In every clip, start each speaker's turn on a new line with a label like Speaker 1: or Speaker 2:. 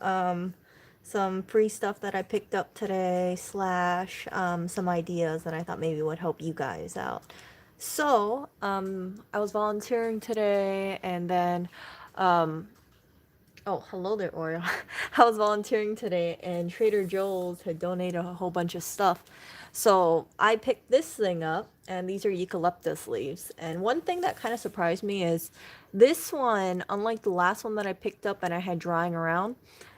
Speaker 1: some free stuff that I picked up today, slash some ideas that I thought maybe would help you guys out. So, I was volunteering today, and then, um, oh, hello there, Oreo. I was volunteering today, and Trader Joe's had donated a whole bunch of stuff. So I picked this thing up, and these are eucalyptus leaves. And one thing that kind of surprised me is this one, unlike the last one that I picked up and I had drying around,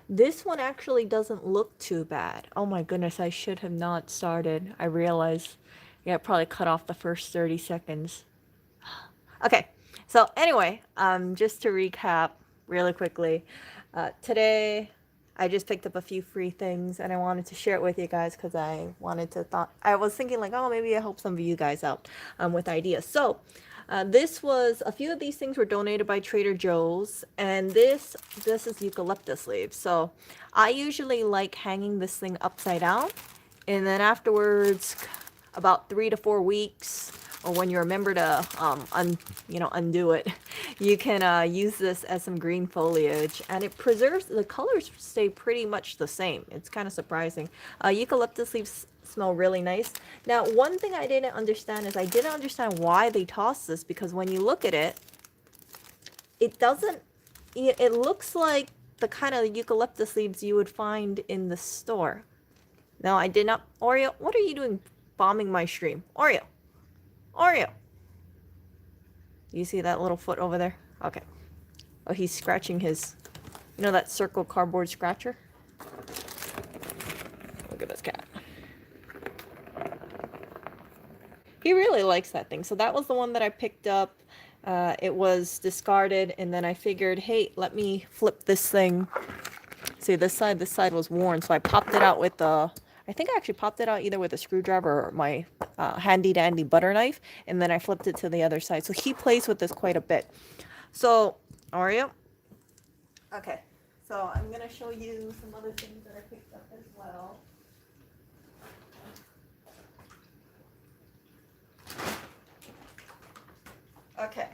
Speaker 1: this one actually doesn't look too bad. Oh my goodness, I should have not started. I realized, yeah, I probably cut off the first 30 seconds. Okay, so anyway, just to recap really quickly, today I just picked up a few free things and I wanted to share it with you guys because I was thinking like, oh, maybe I help some of you guys out with ideas. So this was a few of these things were donated by Trader Joe's, and this is eucalyptus leaves. So I usually like hanging this thing upside down, and then afterwards, about 3 to 4 weeks, or when you remember to undo it, you can use this as some green foliage, and it preserves the colors stay pretty much the same. It's kind of surprising. Eucalyptus leaves smell really nice. Now, one thing I didn't understand is I didn't understand why they toss this, because when you look at it, it doesn't. It looks like the kind of eucalyptus leaves you would find in the store. No, I did not. Oreo, what are you doing bombing my stream? Oreo. Oreo. You see that little foot over there? Okay. Oh, he's scratching his, that circle cardboard scratcher? Look at this cat. He really likes that thing. So that was the one that I picked up. It was discarded, and then I figured, hey, let me flip this thing. See, this side was worn, so I popped it out with the, I think I actually popped it out either with a screwdriver or my handy dandy butter knife, and then I flipped it to the other side. So he plays with this quite a bit. So, Oreo. Okay, so I'm gonna show you some other things that I picked up as well. Okay.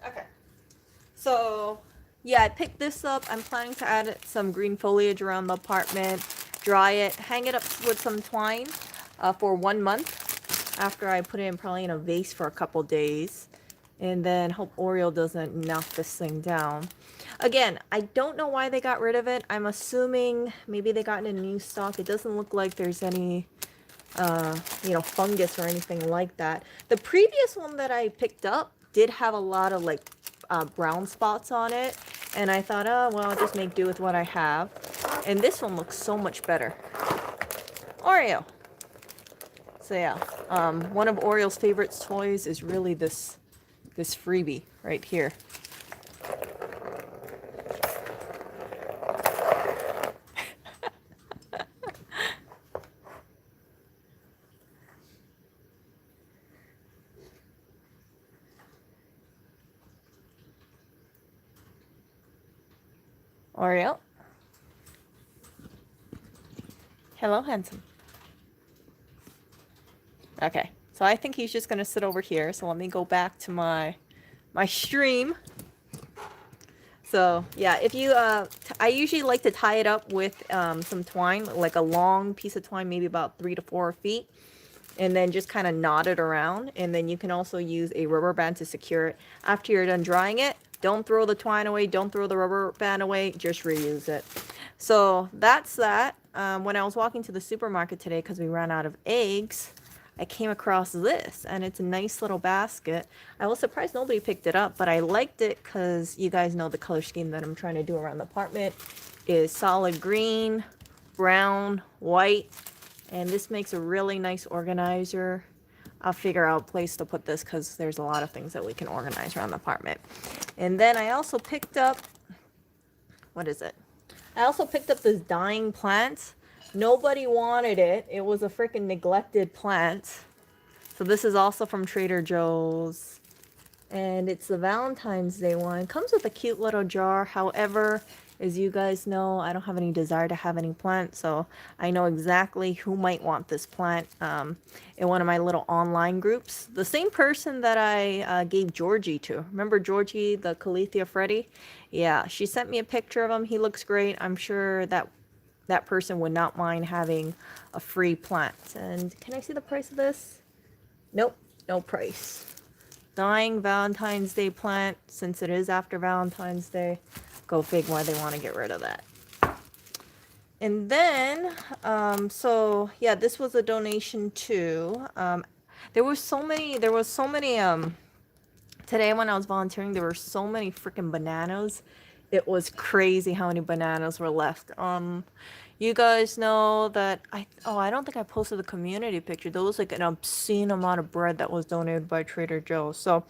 Speaker 1: Okay. So, yeah, I picked this up. I'm planning to add some green foliage around the apartment, dry it, hang it up with some twine for 1 month after I put it in probably in a vase for a couple days. And then hope Oreo doesn't knock this thing down. Again, I don't know why they got rid of it. I'm assuming maybe they got in a new stock. It doesn't look like there's any fungus or anything like that. The previous one that I picked up did have a lot of like brown spots on it, and I thought, oh well, I'll just make do with what I have. And this one looks so much better. Oreo. So yeah, one of Oreo's favorite toys is really this freebie right here. Oreo. Hello, handsome. Okay, so I think he's just gonna sit over here. So let me go back to my stream. So yeah, if you I usually like to tie it up with some twine, like a long piece of twine, maybe about 3 to 4 feet, and then just kind of knot it around. And then you can also use a rubber band to secure it. After you're done drying it, don't throw the twine away, don't throw the rubber band away, just reuse it. So that's that. When I was walking to the supermarket today, because we ran out of eggs, I came across this, and it's a nice little basket. I was surprised nobody picked it up, but I liked it because you guys know the color scheme that I'm trying to do around the apartment is solid green, brown, white, and this makes a really nice organizer. I'll figure out a place to put this because there's a lot of things that we can organize around the apartment. And then I also picked up, what is it? I also picked up this dying plant. Nobody wanted it. It was a freaking neglected plant. So this is also from Trader Joe's. And it's the Valentine's Day one. It comes with a cute little jar. However, As you guys know, I don't have any desire to have any plants, so I know exactly who might want this plant in one of my little online groups. The same person that I gave Georgie to. Remember Georgie, the Calathea Freddy? Yeah, she sent me a picture of him. He looks great. I'm sure that that person would not mind having a free plant. And can I see the price of this? Nope, no price. Dying Valentine's Day plant, since it is after Valentine's Day. Go fig why they want to get rid of that. And then, so yeah, this was a donation too. There was so many, today when I was volunteering, there were so many freaking bananas. It was crazy how many bananas were left. You guys know that I don't think I posted the community picture. There was like an obscene amount of bread that was donated by Trader Joe's. So,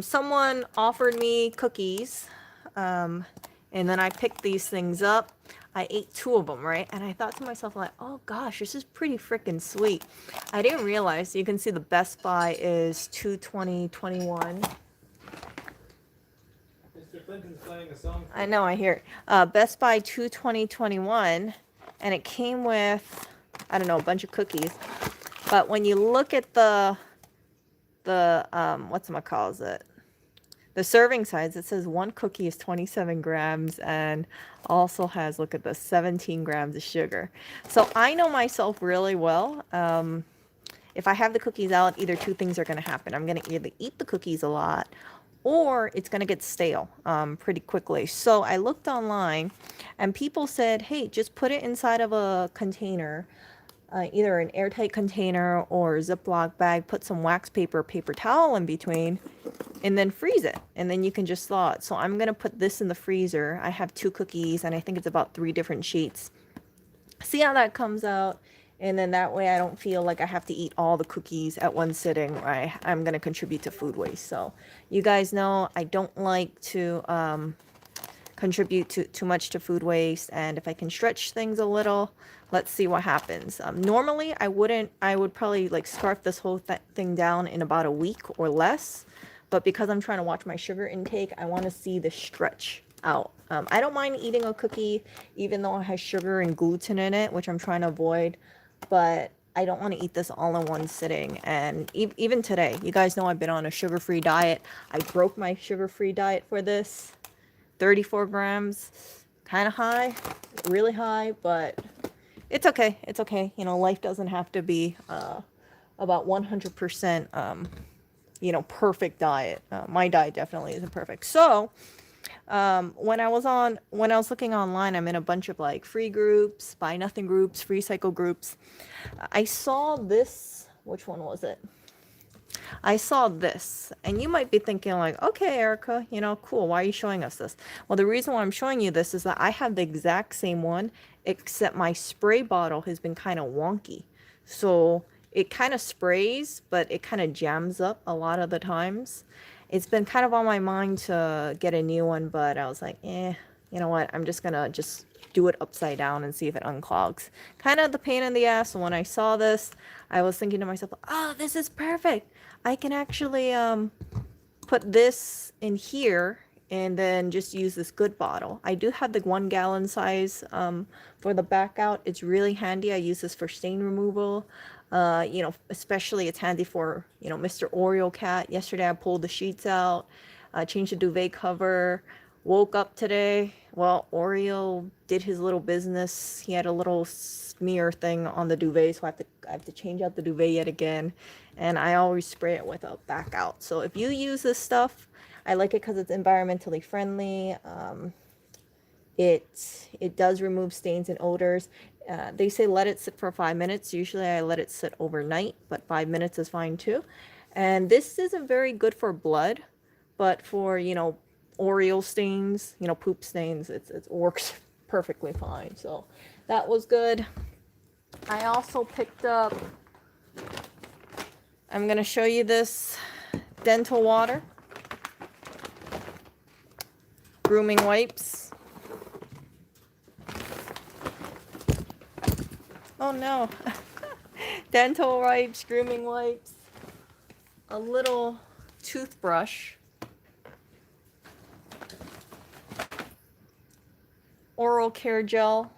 Speaker 1: someone offered me cookies, and then I picked these things up. I ate 2 of them, right? And I thought to myself, like, oh gosh, this is pretty freaking sweet. I didn't realize, you can see the Best Buy is 2/20/21.
Speaker 2: Mr. Clinton's playing a song.
Speaker 1: I know, I hear it. Best Buy 2/20/21, and it came with, I don't know, a bunch of cookies. But when you look at the whatchamacallit, the serving size, it says 1 cookie is 27 grams and also has, look at this, 17 grams of sugar. So I know myself really well. If I have the cookies out, either 2 things are going to happen. I'm going to either eat the cookies a lot, or it's going to get stale pretty quickly. So I looked online, and people said, hey, just put it inside of a container, either an airtight container or a Ziploc bag, put some wax paper, paper towel in between, and then freeze it. And then you can just thaw it. So I'm going to put this in the freezer. I have 2 cookies, and I think it's about 3 different sheets. See how that comes out. And then that way I don't feel like I have to eat all the cookies at one sitting. I'm going to contribute to food waste. So you guys know I don't like to contribute too much to food waste. And if I can stretch things a little, let's see what happens. Normally I would probably like scarf this whole thing down in about a week or less. But because I'm trying to watch my sugar intake, I want to see the stretch out. I don't mind eating a cookie, even though it has sugar and gluten in it, which I'm trying to avoid. But I don't want to eat this all in one sitting. And even today, you guys know I've been on a sugar-free diet. I broke my sugar-free diet for this. 34 grams, kind of high, really high, but it's okay. It's okay. You know, life doesn't have to be about 100%, perfect diet. My diet definitely isn't perfect. So, when I was looking online, I'm in a bunch of like free groups, buy nothing groups, free cycle groups. I saw this, which one was it? I saw this, and you might be thinking like, okay, Erica, cool. Why are you showing us this? Well, the reason why I'm showing you this is that I have the exact same one, except my spray bottle has been kind of wonky. So it kind of sprays, but it kind of jams up a lot of the times. It's been kind of on my mind to get a new one, but I was like, you know what? I'm just gonna do it upside down and see if it unclogs. Kind of the pain in the ass. So when I saw this, I was thinking to myself, oh, this is perfect. I can actually put this in here and then just use this good bottle. I do have the 1 gallon size for the back out. It's really handy. I use this for stain removal. Especially it's handy for, Mr. Oreo cat. Yesterday I pulled the sheets out, changed the duvet cover, woke up today. Well, Oreo did his little business. He had a little smear thing on the duvet, so I have to change out the duvet yet again. And I always spray it with a back out. So if you use this stuff, I like it because it's environmentally friendly. It does remove stains and odors. They say let it sit for 5 minutes. Usually I let it sit overnight, but 5 minutes is fine too. And this isn't very good for blood, but for, Oreo stains, poop stains, it works perfectly fine. So that was good. I also picked up, I'm going to show you this dental water, grooming wipes. Oh no. Dental wipes, grooming wipes, a little toothbrush, oral care gel,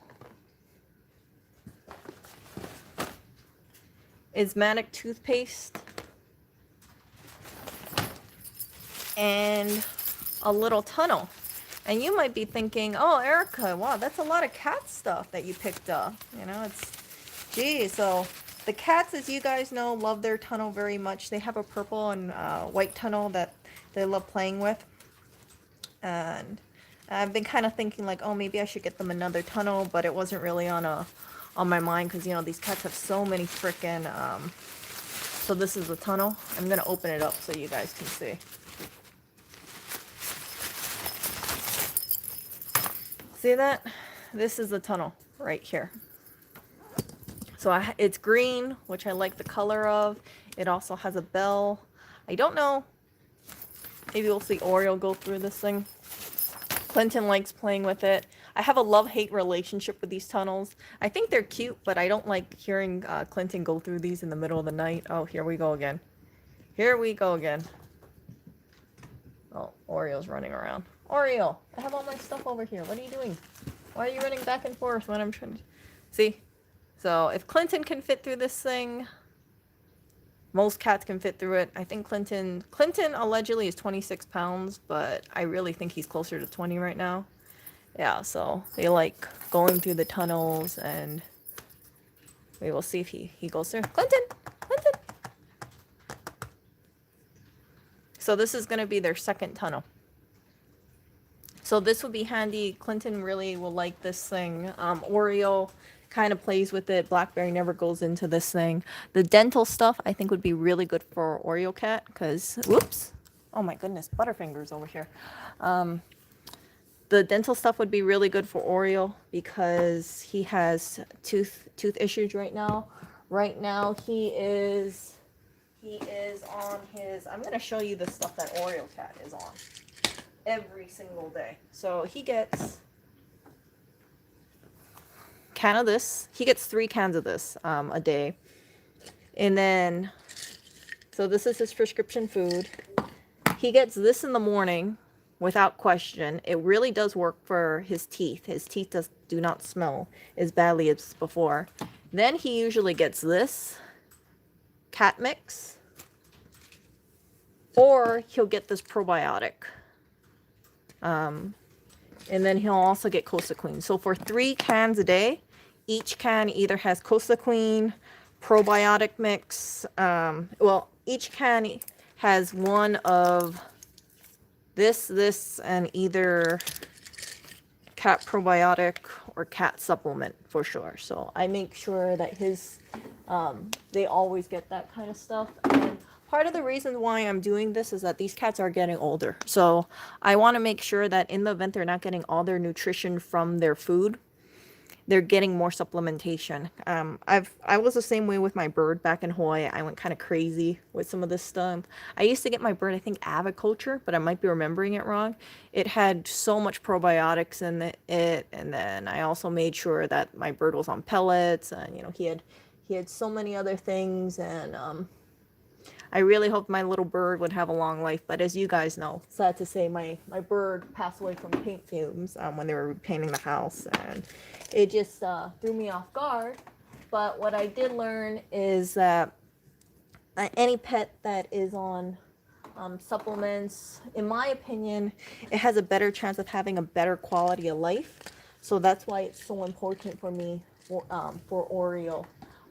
Speaker 1: Ismatic toothpaste, and a little tunnel. And you might be thinking, oh, Erica, wow, that's a lot of cat stuff that you picked up. You know, geez. So the cats, as you guys know, love their tunnel very much. They have a purple and white tunnel that they love playing with. And I've been kind of thinking like, oh, maybe I should get them another tunnel, but it wasn't really on my mind because, you know, these cats have so many freaking, so this is the tunnel. I'm going to open it up so you guys can see. See that? This is the tunnel right here. So it's green, which I like the color of. It also has a bell. I don't know. Maybe we'll see Oreo go through this thing. Clinton likes playing with it. I have a love-hate relationship with these tunnels. I think they're cute, but I don't like hearing Clinton go through these in the middle of the night. Oh, here we go again. Here we go again. Oh, Oreo's running around. Oreo, I have all my stuff over here. What are you doing? Why are you running back and forth when I'm trying to... See? So if Clinton can fit through this thing, most cats can fit through it. I think Clinton allegedly is 26 pounds, but I really think he's closer to 20 right now. Yeah, so they like going through the tunnels, and we will see if he goes through. Clinton! Clinton! So this is going to be their second tunnel. So this would be handy. Clinton really will like this thing. Oreo kind of plays with it. Blackberry never goes into this thing. The dental stuff I think would be really good for Oreo cat because, whoops. Oh my goodness, Butterfingers over here. The dental stuff would be really good for Oreo because he has tooth issues right now. Right now he is on his, I'm going to show you the stuff that Oreo cat is on every single day. So he gets can of this. He gets 3 cans of this a day. And then, so this is his prescription food. He gets this in the morning without question. It really does work for his teeth. His teeth do not smell as badly as before. Then he usually gets this cat mix, or he'll get this probiotic. And then he'll also get Costa Queen. So for 3 cans a day, each can either has Costa Queen, probiotic mix. Well, each can has one of this, and either cat probiotic or cat supplement for sure. So I make sure that his, they always get that kind of stuff. And part of the reason why I'm doing this is that these cats are getting older. So I want to make sure that in the event they're not getting all their nutrition from their food, they're getting more supplementation. I was the same way with my bird back in Hawaii. I went kind of crazy with some of this stuff. I used to get my bird, I think, aviculture, but I might be remembering it wrong. It had so much probiotics in it, and then I also made sure that my bird was on pellets, and you know, he had so many other things, and I really hoped my little bird would have a long life, but as you guys know, sad to say, my bird passed away from paint fumes when they were painting the house, and it just threw me off guard. But what I did learn is that any pet that is on supplements, in my opinion, it has a better chance of having a better quality of life. So that's why it's so important for me for Oreo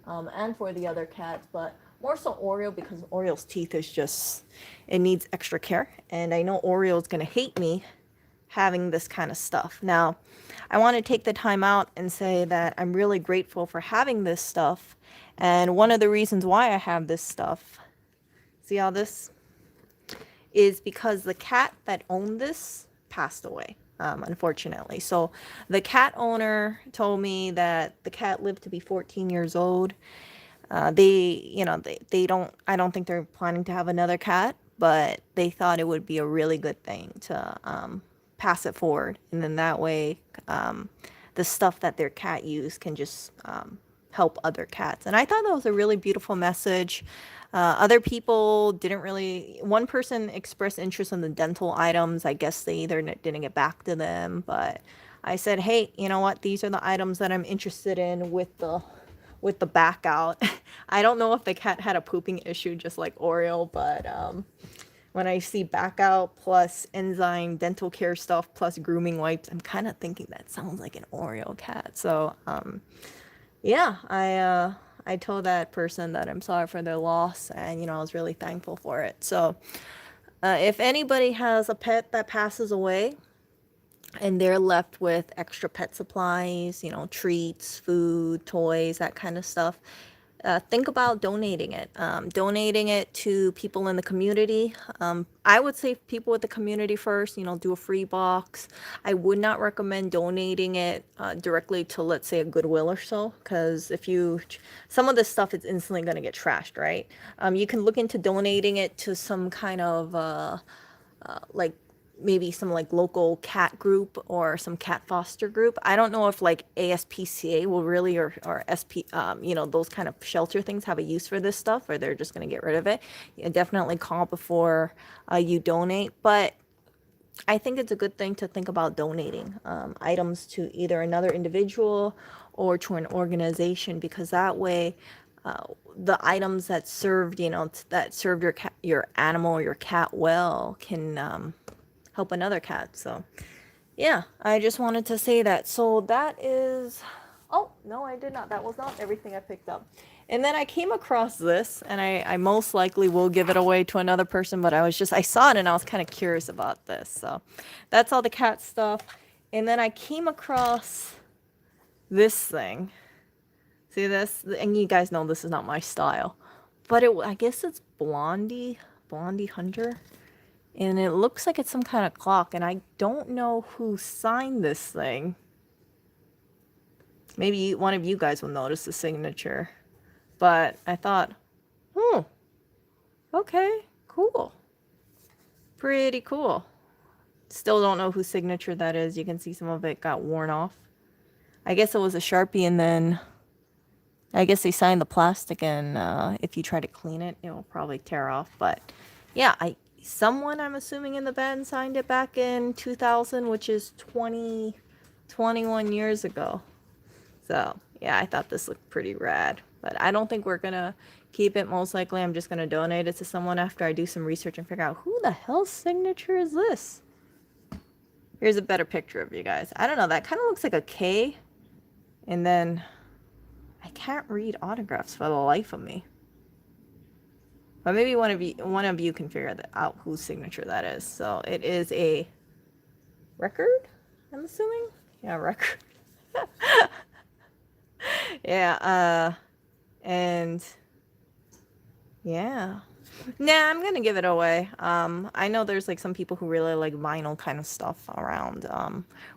Speaker 1: and for the other cats, but more so Oreo because Oreo's teeth is just, it needs extra care. And I know Oreo's going to hate me having this kind of stuff. Now, I want to take the time out and say that I'm really grateful for having this stuff. And one of the reasons why I have this stuff, see all this, is because the cat that owned this passed away, unfortunately. So the cat owner told me that the cat lived to be 14 years old. They don't, I don't think they're planning to have another cat, but they thought it would be a really good thing to pass it forward. And then that way, the stuff that their cat used can just help other cats. And I thought that was a really beautiful message. Other people didn't really, one person expressed interest in the dental items. I guess they either didn't get back to them, but I said, hey, you know what? These are the items that I'm interested in with the back out. I don't know if the cat had a pooping issue just like Oreo, but when I see back out plus enzyme dental care stuff plus grooming wipes, I'm kind of thinking that sounds like an Oreo cat. So yeah, I told that person that I'm sorry for their loss, and I was really thankful for it. So if anybody has a pet that passes away and they're left with extra pet supplies, treats, food, toys, that kind of stuff, think about donating it. Donating it to people in the community. I would say people with the community first, do a free box. I would not recommend donating it directly to, let's say, a Goodwill or so, because some of this stuff is instantly going to get trashed, right? You can look into donating it to some kind of like maybe some like local cat group or some cat foster group. I don't know if like ASPCA will really or SP those kind of shelter things have a use for this stuff, or they're just going to get rid of it. Definitely call before you donate, but I think it's a good thing to think about donating items to either another individual or to an organization, because that way the items that served that served your animal or your cat well can help another cat. So yeah, I just wanted to say that. So that is, oh no, I did not, that was not everything I picked up. And then I came across this, and I most likely will give it away to another person, but I saw it and I was kind of curious about this. So that's all the cat stuff. And then I came across this thing. See this? And you guys know this is not my style, but I guess it's Blondie Hunter. And it looks like it's some kind of clock, and I don't know who signed this thing. Maybe one of you guys will notice the signature. But I thought, okay, cool. Pretty cool. Still don't know whose signature that is. You can see some of it got worn off. I guess it was a Sharpie, and then I guess they signed the plastic, and if you try to clean it, it will probably tear off. But yeah, someone, I'm assuming, in the band signed it back in 2000, which is 21 years ago. So yeah, I thought this looked pretty rad, but I don't think we're gonna keep it. Most likely I'm just gonna donate it to someone after I do some research and figure out who the hell's signature is this. Here's a better picture of you guys. I don't know, that kind of looks like a K, and then I can't read autographs for the life of me. But maybe one of you can figure out whose signature that is. So it is a record, I'm assuming. Yeah, record. Yeah, and yeah. Nah, I'm gonna give it away. I know there's like some people who really like vinyl kind of stuff around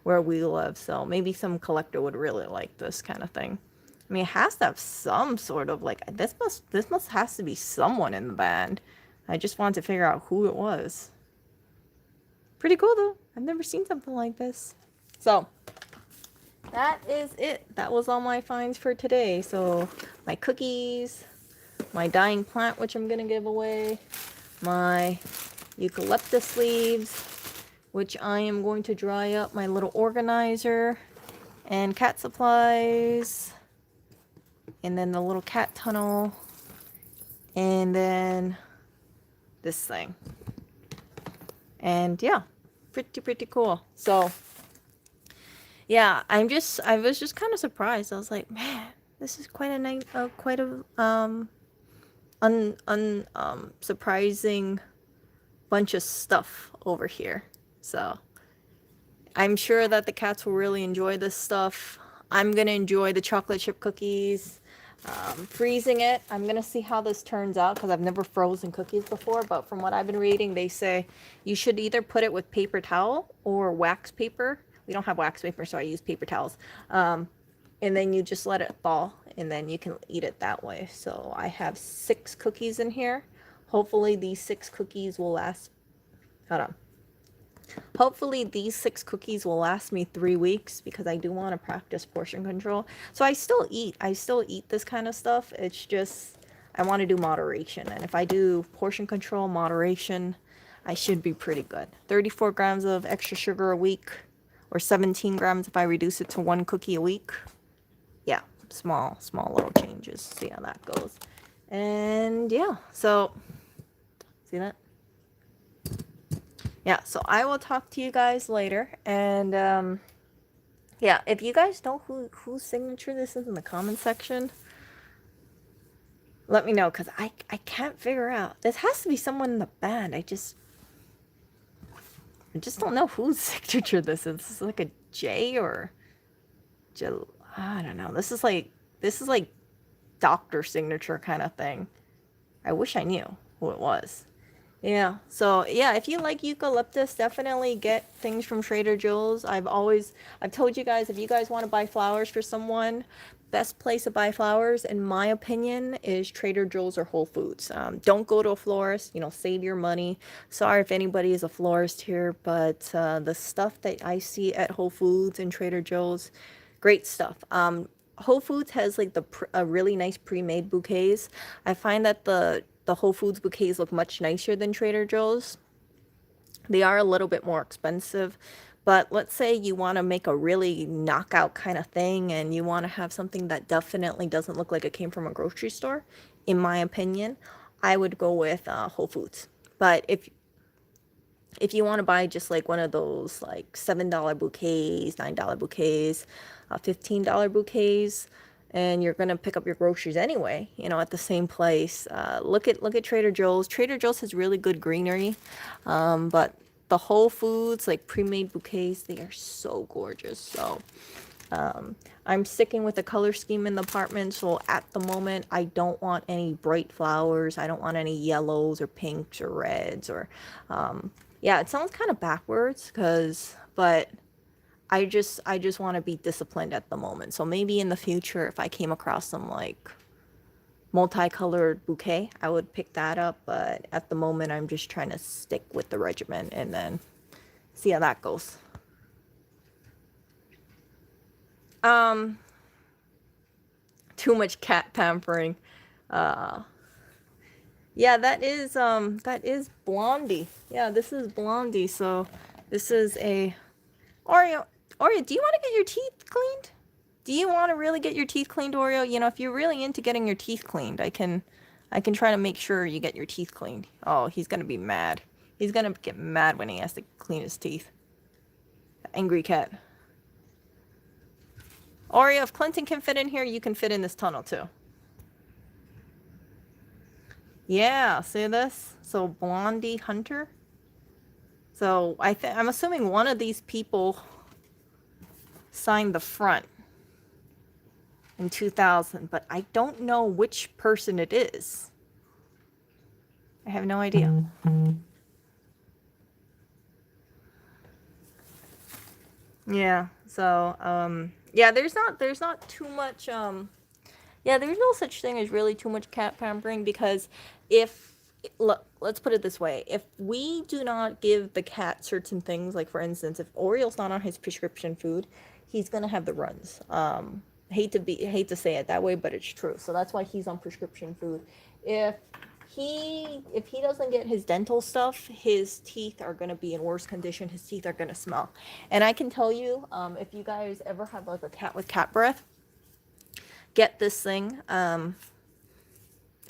Speaker 1: where we live, so maybe some collector would really like this kind of thing. I mean, it has to have some sort of like this must has to be someone in the band. I just wanted to figure out who it was. Pretty cool though. I've never seen something like this. So that is it. That was all my finds for today. So my cookies, my dying plant, which I'm gonna give away, my eucalyptus leaves, which I am going to dry up, my little organizer, and cat supplies, and then the little cat tunnel, and then this thing. And yeah, pretty cool. So yeah, I was just kind of surprised. I was like, man, this is quite a nice, quite a surprising bunch of stuff over here. So I'm sure that the cats will really enjoy this stuff. I'm gonna enjoy the chocolate chip cookies. Freezing it, I'm gonna see how this turns out, because I've never frozen cookies before, but from what I've been reading, they say you should either put it with paper towel or wax paper. We don't have wax paper, so I use paper towels. And then you just let it thaw, and then you can eat it that way. So I have 6 cookies in here. Hopefully these 6 cookies will last, hold on. Hopefully these 6 cookies will last me 3 weeks, because I do want to practice portion control. So I still eat this kind of stuff. It's just, I want to do moderation. And if I do portion control, moderation, I should be pretty good. 34 grams of extra sugar a week. or 17 grams if I reduce it to 1 cookie a week. Yeah, small little changes. See how that goes. And yeah, so see that? Yeah, so I will talk to you guys later. And yeah, if you guys know whose signature this is in the comment section, let me know, because I can't figure out. This has to be someone in the band. I just don't know whose signature this is. This is like a J or I don't know. This is like doctor signature kind of thing. I wish I knew who it was. Yeah. So yeah, if you like eucalyptus, definitely get things from Trader Joe's. I've told you guys, if you guys want to buy flowers for someone, best place to buy flowers, in my opinion, is Trader Joe's or Whole Foods. Don't go to a florist. Save your money. Sorry if anybody is a florist here, but the stuff that I see at Whole Foods and Trader Joe's, great stuff. Whole Foods has like a really nice pre-made bouquets. I find that the Whole Foods bouquets look much nicer than Trader Joe's. They are a little bit more expensive, but let's say you want to make a really knockout kind of thing and you want to have something that definitely doesn't look like it came from a grocery store, in my opinion, I would go with Whole Foods. But if you want to buy just like one of those like $7 bouquets, $9 bouquets, $15 bouquets, and you're gonna pick up your groceries anyway, at the same place, look at Trader Joe's. Trader Joe's has really good greenery, but the Whole Foods like pre-made bouquets, they are so gorgeous. So I'm sticking with the color scheme in the apartment. So at the moment, I don't want any bright flowers. I don't want any yellows or pinks or reds or yeah, it sounds kind of backwards but I just want to be disciplined at the moment. So maybe in the future, if I came across some like multicolored bouquet, I would pick that up. But at the moment, I'm just trying to stick with the regimen and then see how that goes. Too much cat pampering. Yeah, that is Blondie. Yeah, this is Blondie. So this is a Oreo. Oreo, do you want to get your teeth cleaned? Do you want to really get your teeth cleaned, Oreo? If you're really into getting your teeth cleaned, I can try to make sure you get your teeth cleaned. Oh, he's gonna be mad. He's gonna get mad when he has to clean his teeth. Angry cat. Oreo, if Clinton can fit in here, you can fit in this tunnel too. Yeah, see this? So Blondie Hunter. So I'm assuming one of these people signed the front in 2000, but I don't know which person it is. I have no idea. Yeah, so yeah, there's not too much yeah, there's no such thing as really too much cat pampering, because let's put it this way, if we do not give the cat certain things, like for instance, if Oriole's not on his prescription food, he's gonna have the runs. Hate to say it that way, but it's true. So that's why he's on prescription food. If he doesn't get his dental stuff, his teeth are gonna be in worse condition. His teeth are gonna smell. And I can tell you, if you guys ever have like a cat with cat breath, get this thing.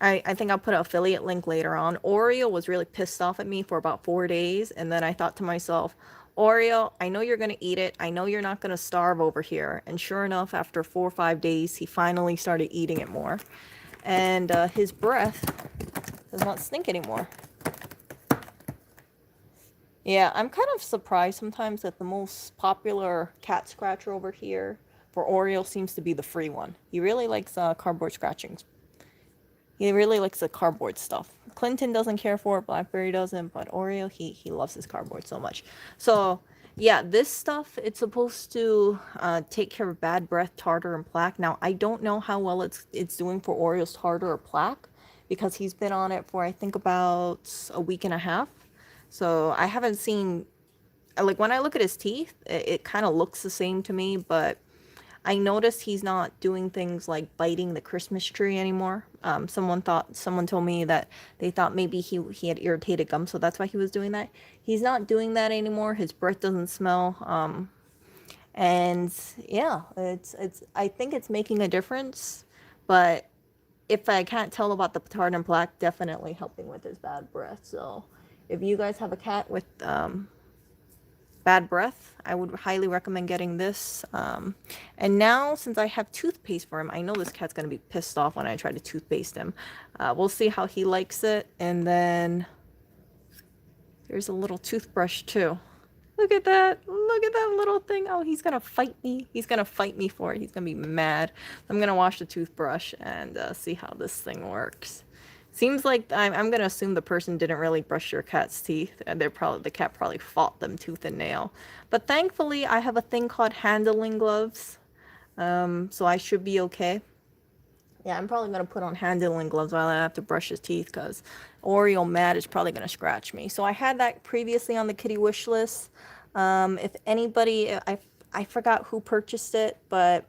Speaker 1: I think I'll put an affiliate link later on. Oreo was really pissed off at me for about 4 days, and then I thought to myself, Oreo, I know you're gonna eat it. I know you're not gonna starve over here. And sure enough, after 4 or 5 days, he finally started eating it more, and his breath does not stink anymore. Yeah, I'm kind of surprised sometimes that the most popular cat scratcher over here for Oreo seems to be the free one. He really likes cardboard scratchings. He really likes the cardboard stuff. Clinton doesn't care for it, Blackberry doesn't, but Oreo, he loves his cardboard so much. So yeah, this stuff, it's supposed to take care of bad breath, tartar, and plaque. Now, I don't know how well it's doing for Oreo's tartar or plaque, because he's been on it for, I think, about a week and a half. So I haven't seen, like, when I look at his teeth, it kind of looks the same to me, but I noticed he's not doing things like biting the Christmas tree anymore. Someone told me that they thought maybe he had irritated gum, so that's why he was doing that. He's not doing that anymore. His breath doesn't smell. And yeah, it's I think it's making a difference, but if I can't tell about the petard and plaque, definitely helping with his bad breath. So if you guys have a cat with bad breath, I would highly recommend getting this. And now, since I have toothpaste for him, I know this cat's going to be pissed off when I try to toothpaste him. We'll see how he likes it. And then there's a little toothbrush too. Look at that. Look at that little thing. Oh, he's going to fight me. He's going to fight me for it. He's going to be mad. I'm going to wash the toothbrush and see how this thing works. Seems like I'm going to assume the person didn't really brush your cat's teeth, and the cat probably fought them tooth and nail. But thankfully, I have a thing called handling gloves, so I should be okay. Yeah, I'm probably going to put on handling gloves while I have to brush his teeth because Oreo Mad is probably going to scratch me. So I had that previously on the kitty wish list. If anybody, I forgot who purchased it, but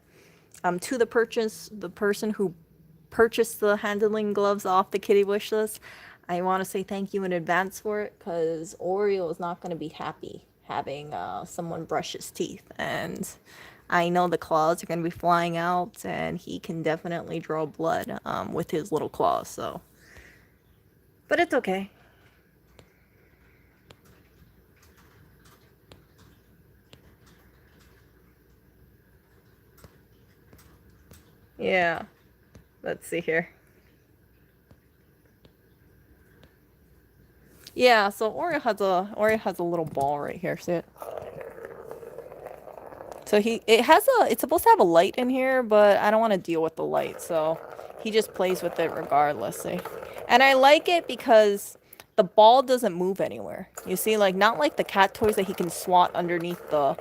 Speaker 1: to the person who purchased the handling gloves off the kitty wish list, I want to say thank you in advance for it because Oreo is not going to be happy having someone brush his teeth. And I know the claws are going to be flying out, and he can definitely draw blood with his little claws. So, but it's okay. Yeah. Let's see here. Yeah, so Oreo has a little ball right here. See it? So it's supposed to have a light in here, but I don't want to deal with the light, so he just plays with it regardless. See? And I like it because the ball doesn't move anywhere. You see, like not like the cat toys that he can swat underneath the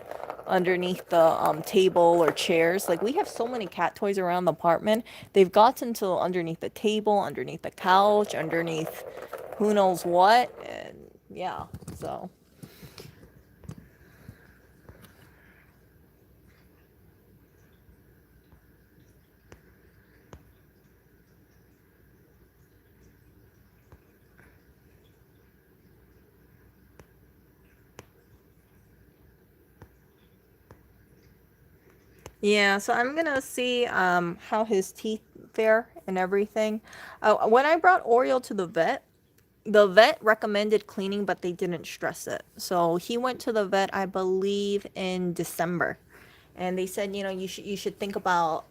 Speaker 1: table or chairs. Like we have so many cat toys around the apartment. They've gotten to underneath the table, underneath the couch, underneath who knows what, and yeah, so. Yeah, so I'm gonna see how his teeth fare and everything. When I brought Oreo to the vet recommended cleaning, but they didn't stress it. So he went to the vet, I believe, in December, and they said, you should think about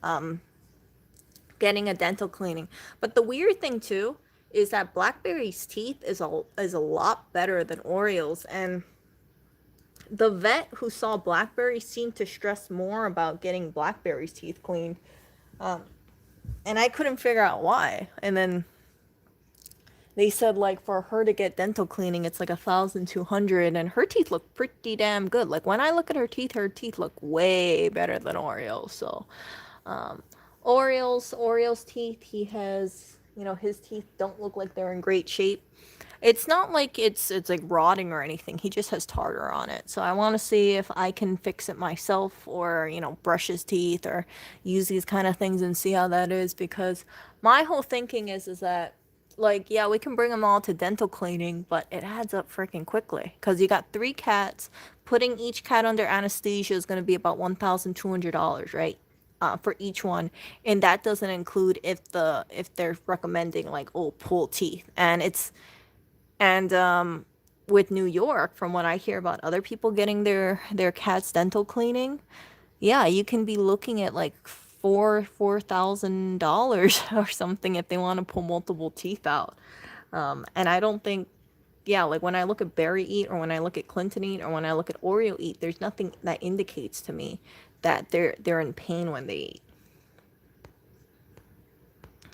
Speaker 1: getting a dental cleaning. But the weird thing too is that Blackberry's teeth is a lot better than Oreo's, and the vet who saw Blackberry seemed to stress more about getting Blackberry's teeth cleaned. Um, and I couldn't figure out why. And then they said like for her to get dental cleaning, it's like 1,200, and her teeth look pretty damn good. Like when I look at her teeth look way better than Oreo's. So, um, Oreo's teeth, he has, his teeth don't look like they're in great shape. It's not like it's like rotting or anything. He just has tartar on it. So I want to see if I can fix it myself or, brush his teeth or use these kind of things and see how that is because my whole thinking is that like yeah, we can bring them all to dental cleaning, but it adds up freaking quickly cuz you got 3 cats. Putting each cat under anesthesia is going to be about $1,200, right? For each one, and that doesn't include if they're recommending like pull teeth, and with New York, from what I hear about other people getting their cats dental cleaning, yeah, you can be looking at like $4,000 or something if they want to pull multiple teeth out. And I don't think, yeah, like when I look at Berry Eat or when I look at Clinton Eat or when I look at Oreo Eat, there's nothing that indicates to me that they're in pain when they eat.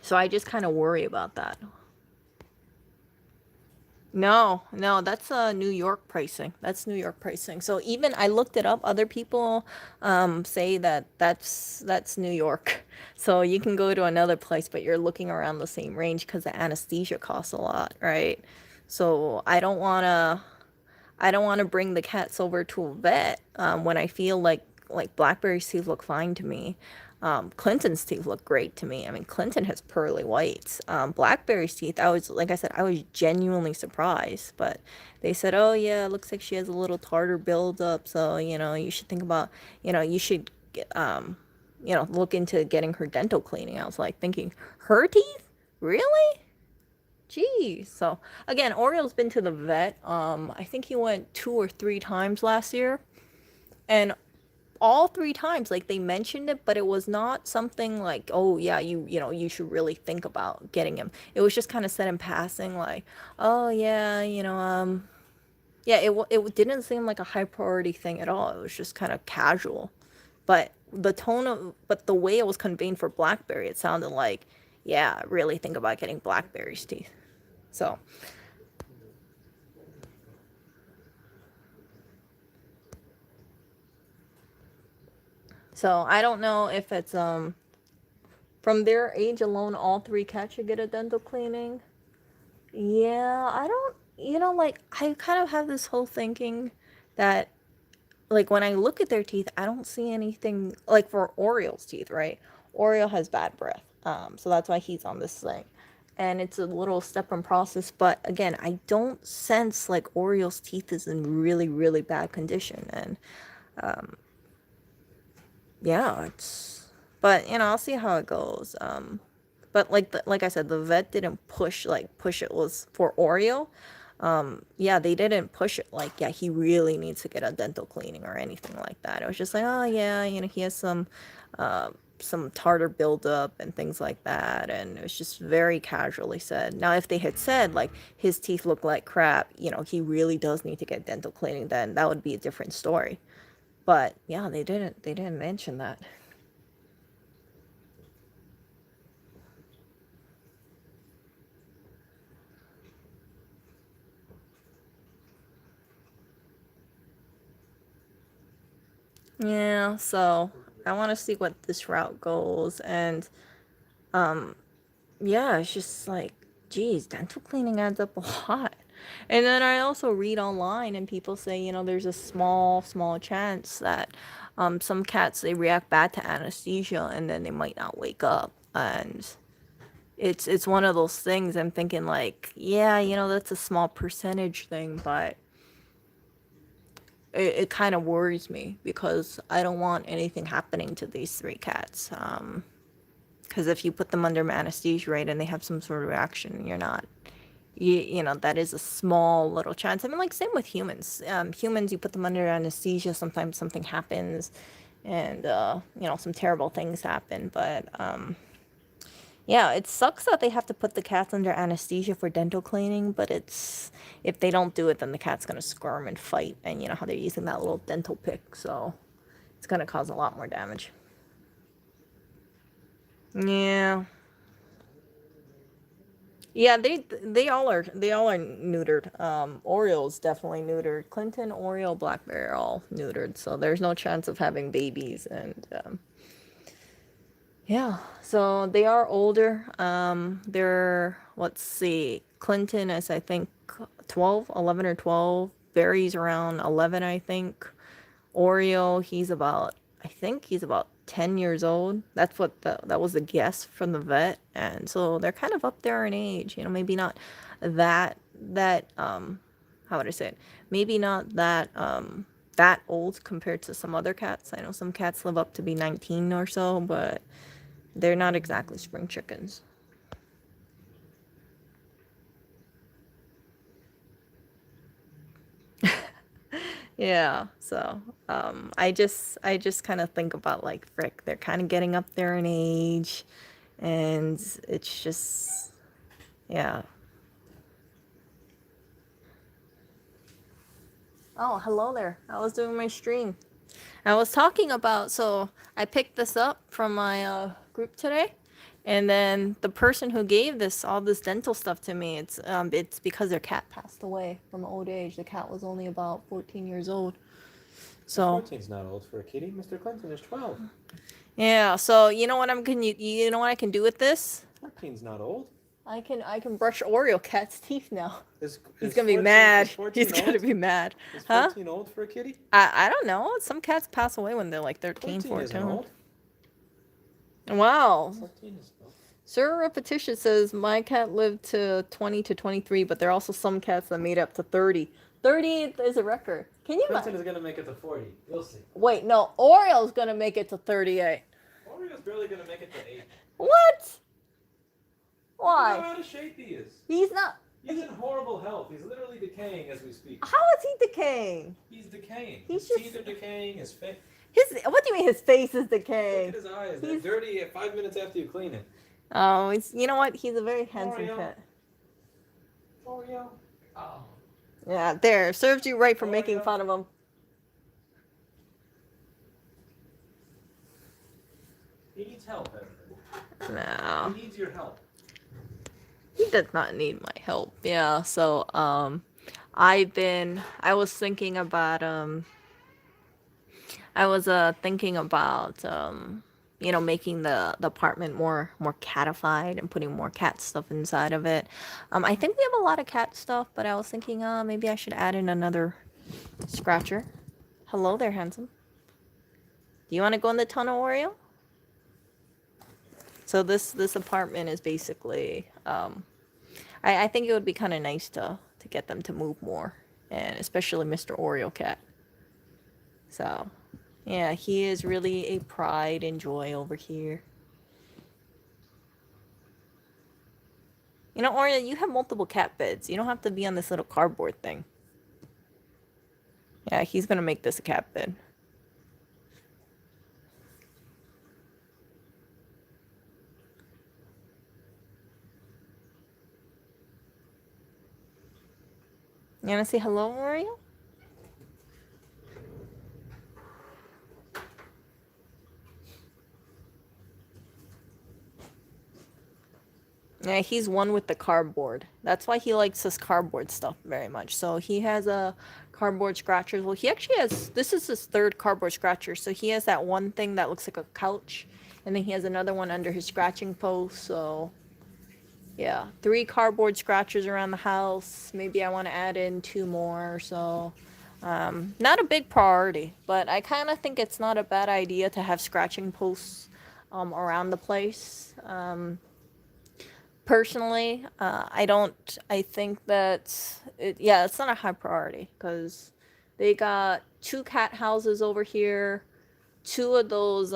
Speaker 1: So I just kind of worry about that. No, that's New York pricing. That's New York pricing. So even I looked it up. Other people say that that's New York. So you can go to another place, but you're looking around the same range because the anesthesia costs a lot, right? So I don't wanna bring the cats over to a vet when I feel like Blackberry teeth look fine to me. Clinton's teeth look great to me. I mean, Clinton has pearly whites. Blackberry's teeth, like I said, I was genuinely surprised. But they said, oh, yeah, it looks like she has a little tartar buildup. So, you should think about, you should, look into getting her dental cleaning. I was like thinking, her teeth? Really? Geez. So, again, Oriole's been to the vet. I think he went 2 or 3 times last year. And all 3 times, like, they mentioned it, but it was not something like, oh yeah, you should really think about getting him. It was just kind of said in passing, like, oh yeah, yeah, it didn't seem like a high priority thing at all. It was just kind of casual, but but the way it was conveyed for Blackberry, it sounded like, yeah, really think about getting Blackberry's teeth. So I don't know if it's from their age alone, all 3 cats should get a dental cleaning. Yeah, I don't, like, I kind of have this whole thinking that, like, when I look at their teeth, I don't see anything, like, for Oriole's teeth, right? Oriole has bad breath, so that's why he's on this thing. And it's a little step in process, but again, I don't sense like Oriole's teeth is in really, really bad condition. And yeah, but I'll see how it goes. But like I said, the vet didn't push it was for Oreo. Yeah, they didn't push it like, yeah, he really needs to get a dental cleaning or anything like that. It was just like, oh yeah, he has some tartar buildup and things like that, and it was just very casually said. Now, if they had said like his teeth look like crap, he really does need to get dental cleaning, then that would be a different story. But yeah, they didn't mention that. Yeah, so I want to see what this route goes. And yeah, it's just like, geez, dental cleaning adds up a lot. And then I also read online and people say, there's a small chance that some cats, they react bad to anesthesia and then they might not wake up. And it's one of those things I'm thinking like, yeah, that's a small percentage thing, but it kind of worries me because I don't want anything happening to these 3 cats. Because if you put them under anesthesia, right, and they have some sort of reaction, that is a small little chance. I mean, like, same with humans. Humans, you put them under anesthesia, sometimes something happens, and some terrible things happen. But yeah, it sucks that they have to put the cats under anesthesia for dental cleaning. But if they don't do it, then the cat's gonna squirm and fight, and you know how they're using that little dental pick, so it's gonna cause a lot more damage. Yeah. Yeah, they all are neutered. Oriole's definitely neutered. Clinton, Oriole, Blackberry are all neutered, so there's no chance of having babies. And yeah, so they are older. They're, let's see, Clinton is, I think, 12, 11 or 12. Barry's around 11, I think. Oreo, I think he's about 10 years old. That's what that was a guess from the vet. And so they're kind of up there in age, maybe not that how would I say it? Maybe not that old compared to some other cats. I know some cats live up to be 19 or so, but they're not exactly spring chickens. Yeah, so I just kind of think about like, frick, they're kind of getting up there in age, and it's just, yeah. Oh, hello there. I was doing my stream. I was talking about, so I picked this up from my group today, and then the person who gave all this dental stuff to me, it's because their cat passed away from old age. The cat was only about 14 years old. So
Speaker 2: 14's not old for a kitty. Mr. Clinton is 12.
Speaker 1: yeah, so you know what I can do with this?
Speaker 2: 14's not old.
Speaker 1: I can brush Oreo cat's teeth now. He's
Speaker 2: Is
Speaker 1: gonna be
Speaker 2: 14
Speaker 1: mad.
Speaker 2: Is 14
Speaker 1: He's gonna
Speaker 2: old?
Speaker 1: be mad.
Speaker 2: Is
Speaker 1: Huh?
Speaker 2: 14 old for a kitty?
Speaker 1: I don't know. Some cats pass away when they're like 13,
Speaker 2: 14 isn't
Speaker 1: 14.
Speaker 2: old.
Speaker 1: Wow.
Speaker 2: 14 is no.
Speaker 1: Sir Repetition says my cat lived to 20 to 23, but there are also some cats that made up to 30. 30 is a record. Can you
Speaker 2: Clinton
Speaker 1: imagine?
Speaker 2: is gonna make it to 40. You'll see.
Speaker 1: Wait, no. Oriole's gonna make it to 38.
Speaker 2: Oreo's barely gonna make it to 8.
Speaker 1: What?
Speaker 2: Look how
Speaker 1: Why?
Speaker 2: out of shape he is.
Speaker 1: He's not.
Speaker 2: He's in horrible health. He's literally decaying as we speak.
Speaker 1: How is he decaying?
Speaker 2: He's decaying.
Speaker 1: He's
Speaker 2: His
Speaker 1: just-
Speaker 2: teeth are decaying. His face.
Speaker 1: What do you mean his face is
Speaker 2: Look
Speaker 1: decaying?
Speaker 2: at his eyes. They're
Speaker 1: He's-
Speaker 2: dirty 5 minutes after you clean it.
Speaker 1: Oh, you know what? He's a very handsome
Speaker 2: Oreo.
Speaker 1: cat.
Speaker 2: Oreo. Oh.
Speaker 1: Yeah, there. Serves you right for making
Speaker 2: Oreo.
Speaker 1: fun of him.
Speaker 2: He needs help, everybody.
Speaker 1: No.
Speaker 2: He needs your help.
Speaker 1: He does not need my help. Yeah, so I was thinking about making the apartment more catified and putting more cat stuff inside of it. I think we have a lot of cat stuff, but I was thinking maybe I should add in another scratcher. Hello there, handsome. Do you want to go in the tunnel, Oreo? So this apartment is basically I think it would be kind of nice to get them to move more, and especially Mr. Oreo cat. So yeah, he is really a pride and joy over here. You know, Oreo, you have multiple cat beds. You don't have to be on this little cardboard thing. Yeah, he's gonna make this a cat bed. You wanna say hello, Oreo? Yeah, he's one with the cardboard. That's why he likes this cardboard stuff very much. So he has a cardboard scratcher. Well, he actually has, this is his third cardboard scratcher. So he has that one thing that looks like a couch. And then he has another one under his scratching post. So yeah, 3 cardboard scratchers around the house. Maybe I want to add in 2 more. So not a big priority, but I kind of think it's not a bad idea to have scratching posts around the place. Personally, I think that it's not a high priority because they got 2 cat houses over here, 2 of those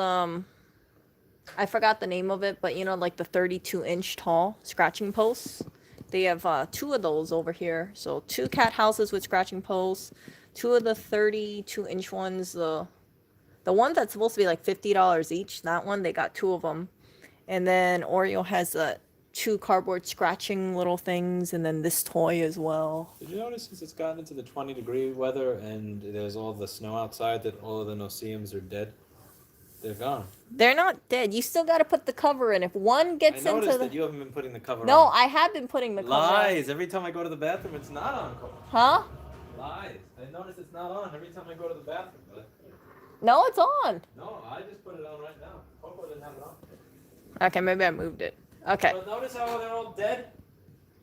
Speaker 1: I forgot the name of it, but you know, like the 32-inch tall scratching posts. They have 2 of those over here. So 2 cat houses with scratching posts, 2 of the 32-inch ones. The one that's supposed to be like $50 each, that one, they got 2 of them. And then Oreo has 2 cardboard scratching little things, and then this toy as well.
Speaker 2: Did you notice since it's gotten into the 20-degree weather and there's all the snow outside that all of the no-see-ums are dead? They're gone.
Speaker 1: They're not dead. You still got to put the cover in. If one gets
Speaker 2: I
Speaker 1: into
Speaker 2: noticed
Speaker 1: the...
Speaker 2: that you haven't been putting the cover
Speaker 1: No,
Speaker 2: on.
Speaker 1: I have been putting the cover on.
Speaker 2: Lies. Every time I go to the bathroom, it's not on.
Speaker 1: Huh?
Speaker 2: Lies. I notice it's not on every time I go to the bathroom. But
Speaker 1: No, it's on.
Speaker 2: no, I just put it on right now. Coco didn't have it on.
Speaker 1: Okay, maybe I moved it. Okay.
Speaker 2: But notice how they're all dead?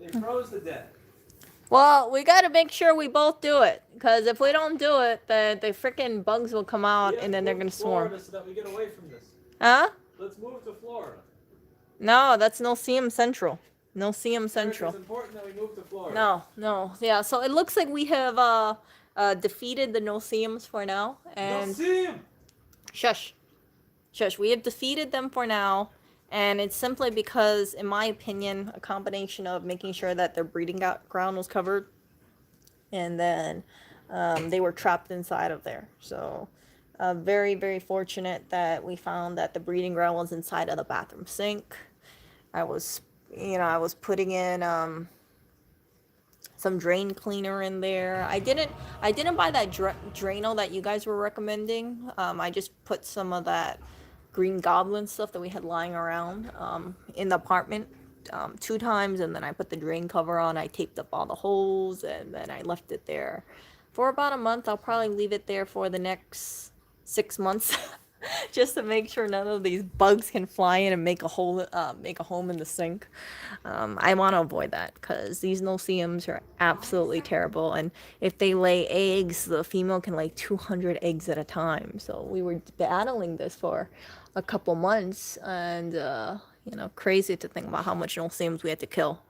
Speaker 2: They froze to death.
Speaker 1: Well, we got to make sure we both do it. Because if we don't do it, then the freaking bugs will come out and then they're going to swarm.
Speaker 2: Florida so that we get away from this.
Speaker 1: Huh?
Speaker 2: Let's move to Florida.
Speaker 1: No, that's No-See-Um Central. No-See-Um
Speaker 2: It's
Speaker 1: Central.
Speaker 2: important that we move to Florida.
Speaker 1: No. Yeah, so it looks like we have defeated the No-See-Ums for now. And
Speaker 2: No see 'em.
Speaker 1: Shush. We have defeated them for now. And it's simply because, in my opinion, a combination of making sure that their breeding ground was covered, and then they were trapped inside of there. So, very, very fortunate that we found that the breeding ground was inside of the bathroom sink. I was putting in some drain cleaner in there. I didn't buy that Drano that you guys were recommending. I just put some of that Green Goblin stuff that we had lying around in the apartment 2 times, and then I put the drain cover on. I taped up all the holes, and then I left it there for about a month. I'll probably leave it there for the next 6 months just to make sure none of these bugs can fly in and make a home in the sink. I want to avoid that because these no-see-ums are absolutely terrible. And if they lay eggs, the female can lay 200 eggs at a time. So we were battling this for a couple months, and crazy to think about how much no-see-ums we had to kill.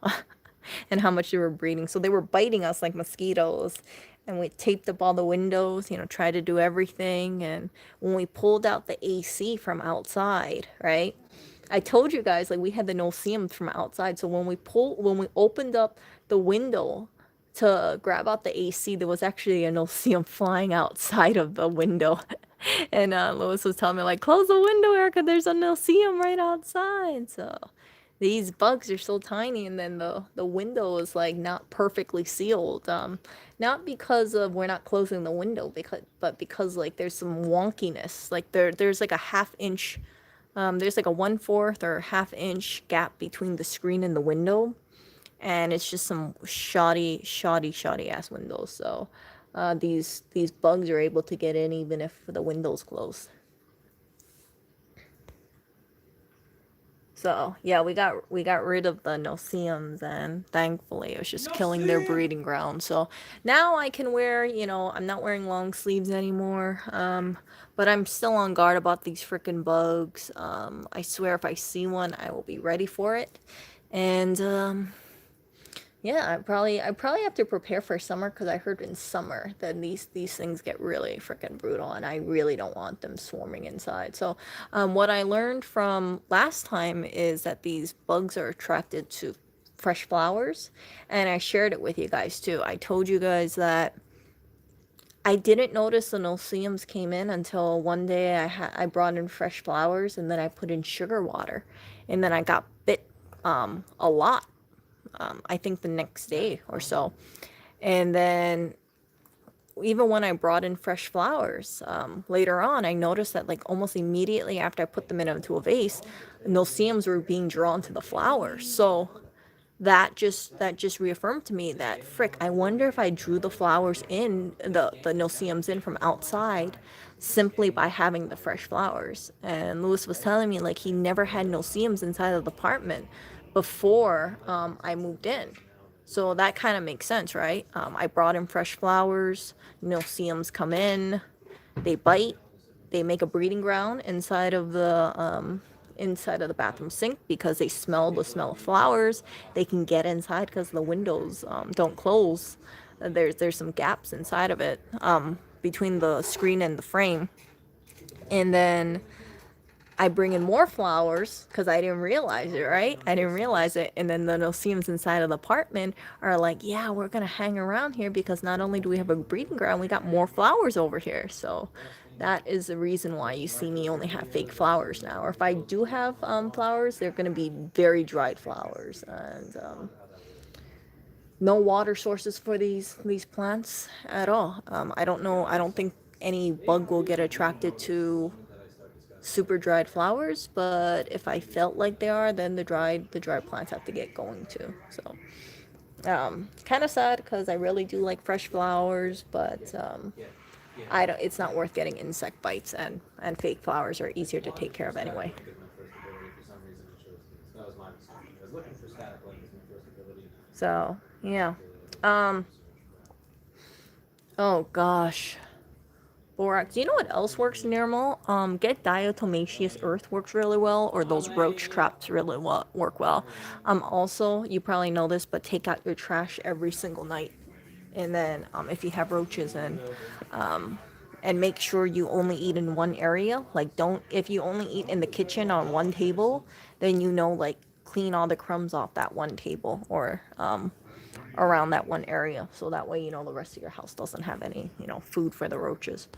Speaker 1: And how much they were breeding. So they were biting us like mosquitoes. And we taped up all the windows, tried to do everything. And when we pulled out the AC from outside, right? I told you guys like we had the no-see-ums from outside. So when we opened up the window to grab out the AC, there was actually a no-see-um flying outside of the window. And Lois was telling me like, close the window, Erica. There's a no-see-um right outside. So these bugs are so tiny, and then the window is like not perfectly sealed. Not because of we're not closing the window, but because like there's some wonkiness. Like there's like a half inch, there's like a 1/4 or half-inch gap between the screen and the window, and it's just some shoddy ass windows. So these bugs are able to get in even if the window's closed. So yeah, we got rid of the no-see-ums, and thankfully it was just killing their breeding ground. So now I can wear, I'm not wearing long sleeves anymore. But I'm still on guard about these freaking bugs. I swear if I see one, I will be ready for it. And yeah, I probably have to prepare for summer because I heard in summer that these things get really freaking brutal, and I really don't want them swarming inside. So, what I learned from last time is that these bugs are attracted to fresh flowers, and I shared it with you guys too. I told you guys that I didn't notice the no-see-ums came in until one day I brought in fresh flowers, and then I put in sugar water, and then I got bit a lot. I think the next day or so. And then even when I brought in fresh flowers later on, I noticed that like almost immediately after I put them into a vase, no-see-ums were being drawn to the flowers. So that just reaffirmed to me that frick, I wonder if I drew the flowers in the no-see-ums in from outside simply by having the fresh flowers. And Lewis was telling me like he never had no-see-ums inside of the apartment before I moved in. So that kind of makes sense, right? I brought in fresh flowers, no-see-ums come in, they bite, they make a breeding ground inside of the bathroom sink because they smell the smell of flowers. They can get inside because the windows don't close. There's some gaps inside of it between the screen and the frame. And then I bring in more flowers because I didn't realize it, right? I didn't realize it. And then the no-see-ums inside of the apartment are like, yeah, we're going to hang around here because not only do we have a breeding ground, we got more flowers over here. So that is the reason why you see me only have fake flowers now. Or if I do have flowers, they're going to be very dried flowers. And no water sources for these plants at all. I don't know. I don't think any bug will get attracted to super dried flowers, but if I felt like they are, then the dried plants have to get going too. So kind of sad because I really do like fresh flowers, but I don't. It's not worth getting insect bites, and fake flowers are easier to take care of anyway. So yeah. Um. Oh gosh. Borax. You know what else works normal? Get diatomaceous earth works really well, or those roach traps really work well. Also, you probably know this, but take out your trash every single night, and then if you have roaches and make sure you only eat in one area. Like don't if you only eat in the kitchen on one table, then like clean all the crumbs off that one table or around that one area, so that way the rest of your house doesn't have any food for the roaches.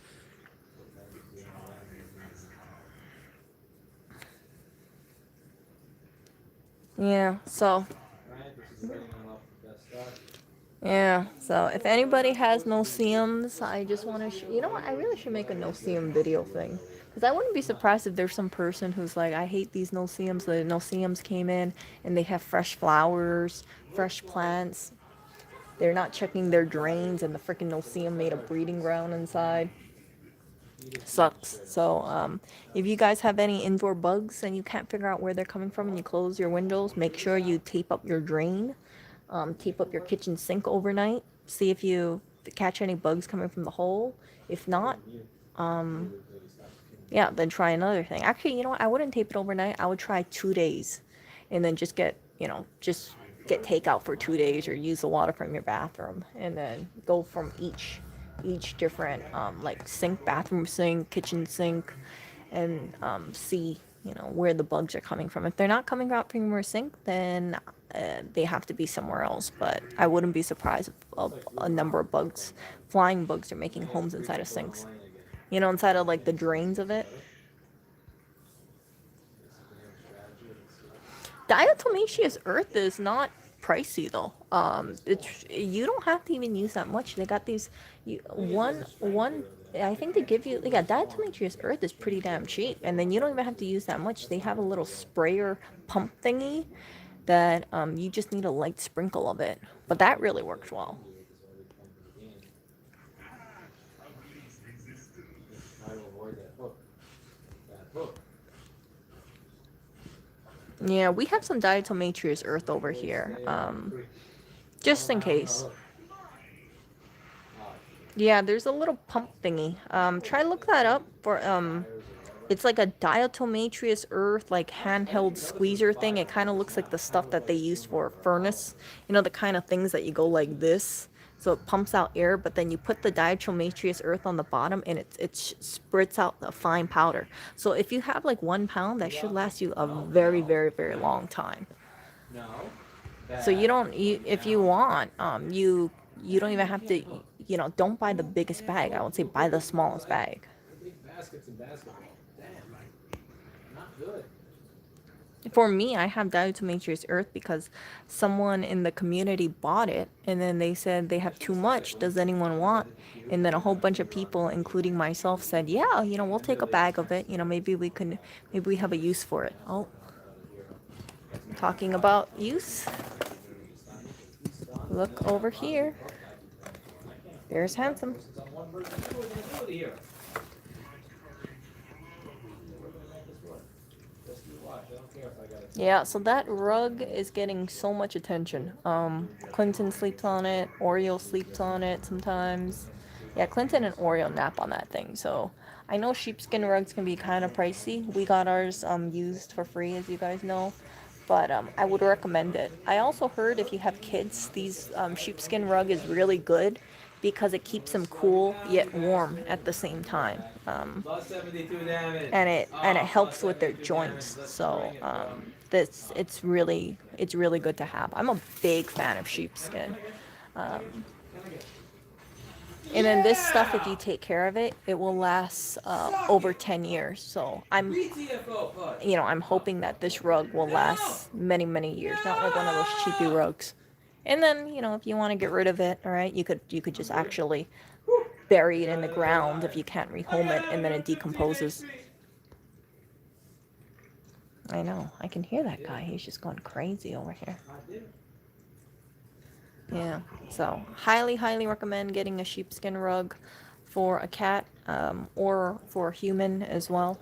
Speaker 1: Yeah, so if anybody has no-see-ums, I just want to you know what, I really should make a no-see-um video thing, because I wouldn't be surprised if there's some person who's like, I hate these no-see-ums. The no-see-ums came in and they have fresh flowers, fresh plants. They're not checking their drains, and the freaking no-see-um made a breeding ground inside. Sucks. So if you guys have any indoor bugs and you can't figure out where they're coming from and you close your windows, make sure you tape up your drain, tape up your kitchen sink overnight. See if you catch any bugs coming from the hole. If not, yeah, then try another thing. Actually, you know what? I wouldn't tape it overnight. I would try 2 days and then just get, just get takeout for 2 days or use the water from your bathroom and then go from each different like sink, bathroom sink, kitchen sink, and see, where the bugs are coming from. If they're not coming out from your sink, then they have to be somewhere else. But I wouldn't be surprised if a number of bugs, flying bugs, are making homes inside of sinks. Inside of like the drains of it. Diatomaceous earth is not pricey though. It's you don't have to even use that much. They got these, one. I think they give you, yeah. Diatomaceous earth is pretty damn cheap, and then you don't even have to use that much. They have a little sprayer pump thingy that you just need a light sprinkle of it, but that really works well. Yeah, we have some diatomaceous earth over here, just in case. Yeah, there's a little pump thingy. Try look that up for it's like a diatomaceous earth like handheld squeezer thing. It kind of looks like the stuff that they use for a furnace. The kind of things that you go like this. So it pumps out air, but then you put the diatomaceous earth on the bottom and it spurts out a fine powder. So if you have like 1 pound, that should last you a very, very, very long time. So if you want, you don't even have to, don't buy the biggest bag. I would say buy the smallest bag. For me, I have diatomaceous earth because someone in the community bought it and then they said they have too much. Does anyone want? And then a whole bunch of people, including myself, said, yeah, we'll take a bag of it. Maybe we have a use for it. Oh, talking about use. Look over here. There's Handsome. Yeah, so that rug is getting so much attention. Clinton sleeps on it. Oreo sleeps on it sometimes. Yeah, Clinton and Oreo nap on that thing. So I know sheepskin rugs can be kind of pricey. We got ours used for free, as you guys know. But I would recommend it. I also heard if you have kids, these sheepskin rug is really good because it keeps them cool yet warm at the same time. And it helps with their joints. So this it's really good to have. I'm a big fan of sheepskin. Um, and then this stuff, if you take care of it, it will last over 10 years. So I'm hoping that this rug will last many, many years. Not like one of those cheapy rugs. And then, if you want to get rid of it, all right, you could just actually bury it in the ground if you can't rehome it, and then it decomposes. I know. I can hear that guy. He's just going crazy over here. Yeah. So, highly, highly recommend getting a sheepskin rug for a cat or for a human as well.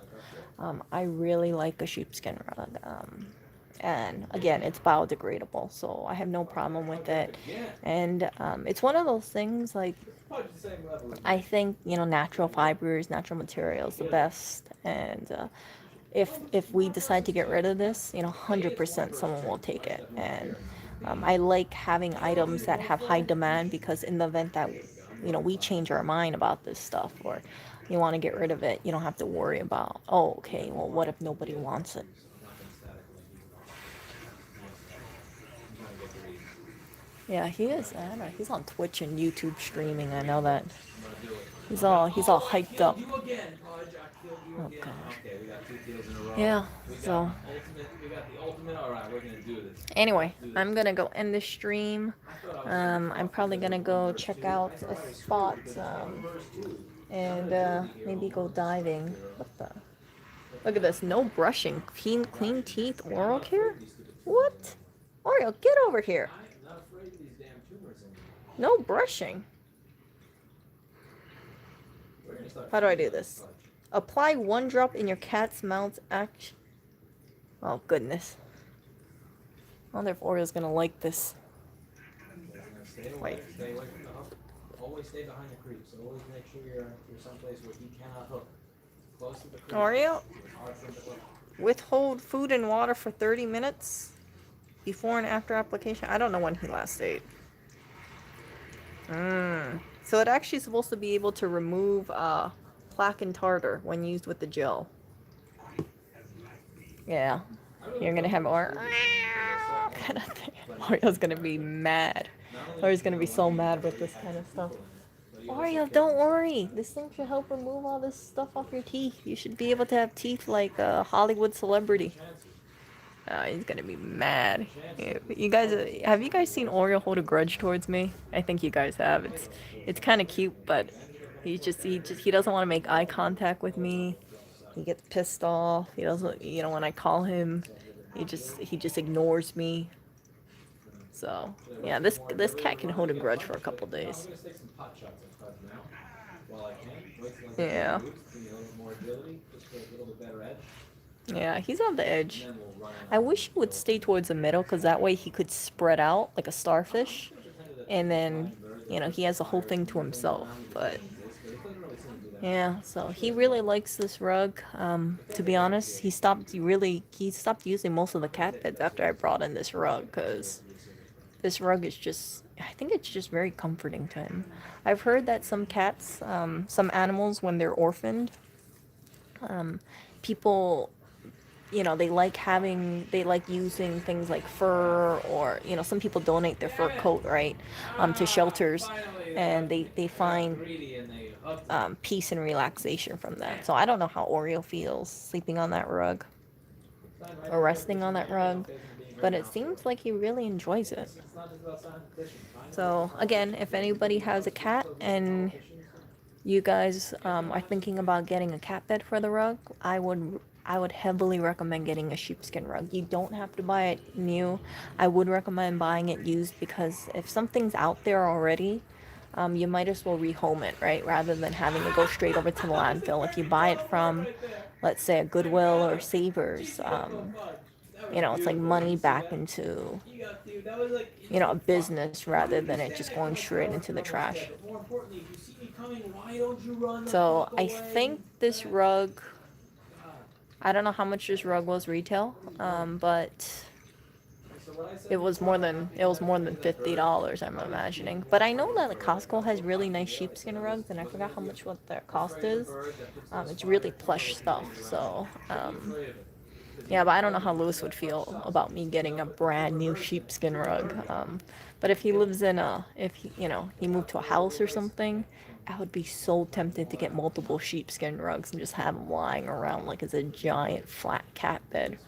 Speaker 1: I really like a sheepskin rug. And again, it's biodegradable, so I have no problem with it. And it's one of those things like I think natural fibers, natural materials, the best. And if we decide to get rid of this, 100% someone will take it. And I like having items that have high demand because in the event that we change our mind about this stuff or you want to get rid of it, you don't have to worry about, oh, okay, well, what if nobody wants it? Yeah, he is. I don't know. He's on Twitch and YouTube streaming. I know that. He's all hyped up. Oh god. Yeah. So. Anyway, I'm gonna go end the stream. I'm probably gonna go check out a spot. And maybe go diving. What the? Look at this. No brushing. Clean teeth. Oral care. What? Oreo, get over here. No brushing. How do I do this? Apply 1 drop in your cat's mouth. Oh, goodness. I wonder if Oreo's gonna like this.
Speaker 2: Stay away from the hook. Always stay behind the creep. So always make sure you're someplace where he cannot hook. Close to the creep.
Speaker 1: Oreo,
Speaker 2: It's hard for him to hook.
Speaker 1: withhold food and water for 30 minutes before and after application. I don't know when he last ate. So it actually is supposed to be able to remove plaque and tartar when used with the gel. Yeah, you're gonna have Oreo kind of thing. Oreo's gonna be mad. Oreo's gonna be so mad with this kind of stuff. Oreo, don't worry. This thing should help remove all this stuff off your teeth. You should be able to have teeth like a Hollywood celebrity. He's gonna be mad. You guys, have you guys seen Oreo hold a grudge towards me? I think you guys have. It's kind of cute, but he doesn't want to make eye contact with me. He gets pissed off. He doesn't, when I call him, he just ignores me. So yeah, this cat can hold a grudge for a couple days. Yeah. Yeah, he's on the edge. I wish he would stay towards the middle, because that way he could spread out like a starfish. And then, he has the whole thing to himself. But, yeah, so he really likes this rug. To be honest, he stopped using most of the cat beds after I brought in this rug, because this rug is I think it's just very comforting to him. I've heard that some cats, some animals, when they're orphaned, people, they like using things like fur, or, some people donate their fur coat, right, to shelters, and they find peace and relaxation from that. So I don't know how Oreo feels sleeping on that rug or resting on that rug, but it seems like he really enjoys it. So again, if anybody has a cat and you guys are thinking about getting a cat bed for the rug, I would heavily recommend getting a sheepskin rug. You don't have to buy it new. I would recommend buying it used, because if something's out there already, you might as well rehome it, right? Rather than having to go straight over to the landfill. If you buy it from, let's say, a Goodwill or Savers, it's like money back into, a business, rather than it just going straight into the trash. So I think this rug, I don't know how much this rug was retail, but it was more than $50, I'm imagining. But I know that Costco has really nice sheepskin rugs, and I forgot how much what their cost is. It's really plush stuff. So yeah, but I don't know how Lewis would feel about me getting a brand new sheepskin rug. But if he lives in he moved to a house or something, I would be so tempted to get multiple sheepskin rugs and just have them lying around like it's a giant flat cat bed.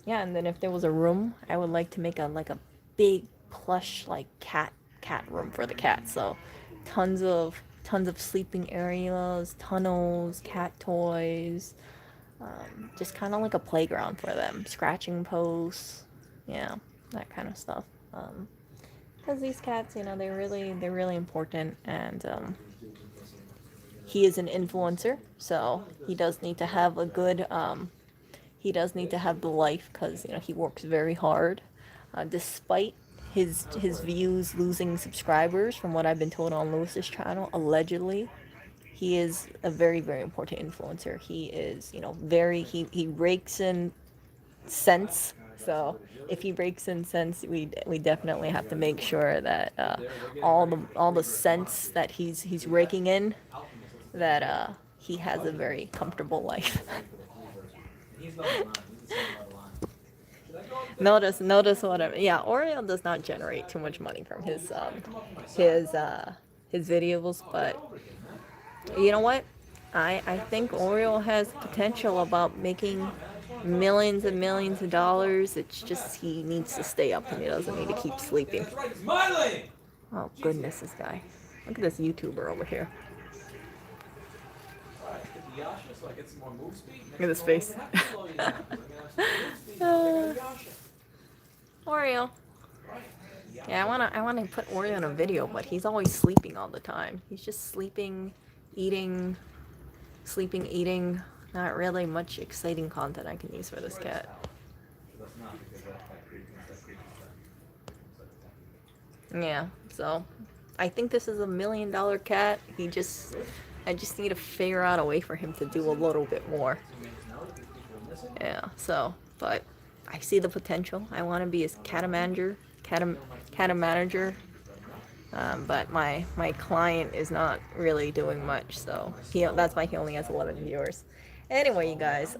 Speaker 1: Yeah, and then if there was a room, I would like to make a big plush like cat room for the cat. So tons of sleeping areas, tunnels, cat toys, just kind of like a playground for them, scratching posts, yeah, that kind of stuff. Because these cats, they're really important, and he is an influencer, so he does need to have a good he does need to have the life, because he works very hard, despite his views losing subscribers, from what I've been told on Lewis's channel, allegedly. He is a very, very important influencer. He is, he rakes in cents. So if he rakes in cents, we definitely have to make sure that all the cents that he's raking in, that he has a very comfortable life. Notice whatever. Yeah, Oreo does not generate too much money from his videos, but you know what? I think Oreo has potential about making millions and millions of dollars. It's just he needs to stay up, and he doesn't need to keep sleeping. Oh goodness, this guy. Look at this YouTuber over here. Look at his face. Oreo. Yeah, I wanna put Oreo in a video, but he's always sleeping all the time. He's just sleeping eating, sleeping, eating. Not really much exciting content I can use for this cat. Yeah, so I think this is $1 million cat. I just need to figure out a way for him to do a little bit more. Yeah, so, but I see the potential. I want to be his cat manager, cat manager. But my client is not really doing much, so that's why he only has 11 viewers. Anyway, you guys,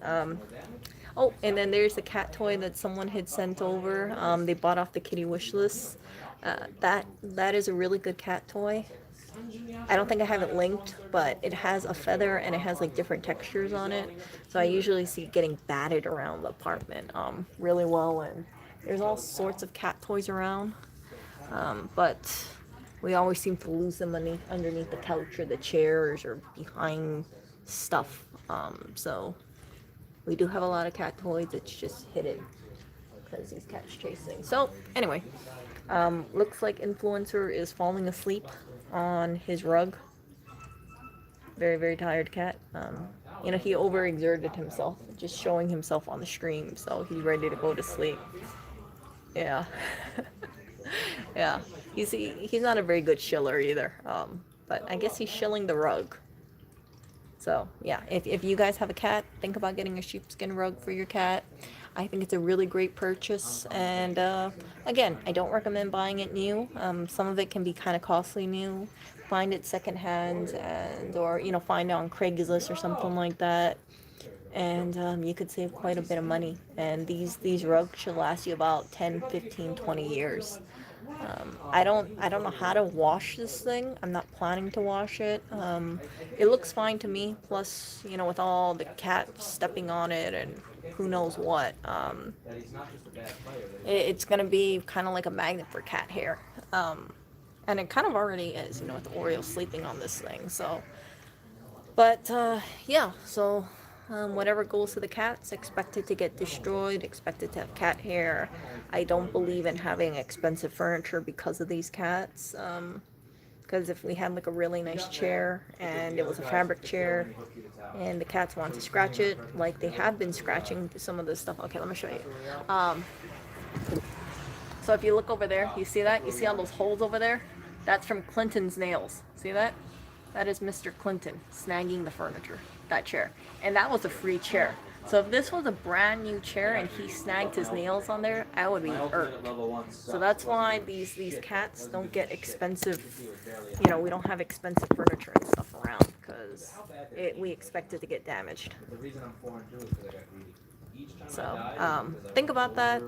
Speaker 1: oh, and then there's the cat toy that someone had sent over. They bought off the kitty wish list. That is a really good cat toy. I don't think I have it linked, but it has a feather and it has like different textures on it. So I usually see it getting batted around the apartment really well. And there's all sorts of cat toys around, but we always seem to lose them underneath the couch or the chairs or behind stuff. So we do have a lot of cat toys. It's just hidden because these cats chasing. So anyway, looks like influencer is falling asleep on his rug. Very, very tired cat. He overexerted himself, just showing himself on the stream, so he's ready to go to sleep. Yeah. Yeah. He's not a very good shiller either. But I guess he's shilling the rug. So yeah, if you guys have a cat, think about getting a sheepskin rug for your cat. I think it's a really great purchase, and again, I don't recommend buying it new. Some of it can be kind of costly new. Find it secondhand, or find it on Craigslist or something like that, and you could save quite a bit of money. And these rugs should last you about 10, 15, 20 years. I don't know how to wash this thing. I'm not planning to wash it. It looks fine to me. Plus, with all the cats stepping on it and who knows what, it's gonna be kind of like a magnet for cat hair. And it kind of already is, with Oreo sleeping on this thing. So, but yeah. So whatever goes to the cats, expected to get destroyed, expected to have cat hair. I don't believe in having expensive furniture because of these cats. Because if we had like a really nice chair and it was a fabric chair and the cats want to scratch it, like they have been scratching some of this stuff. Okay, let me show you. So if you look over there, you see that? You see all those holes over there? That's from Clinton's nails. See that? That is Mr. Clinton snagging the furniture, that chair. And that was a free chair. So if this was a brand new chair and he snagged his nails on there, I would be irked. So that's why these cats don't get expensive, we don't have expensive furniture and stuff around, because we expect it to get damaged. So think about that.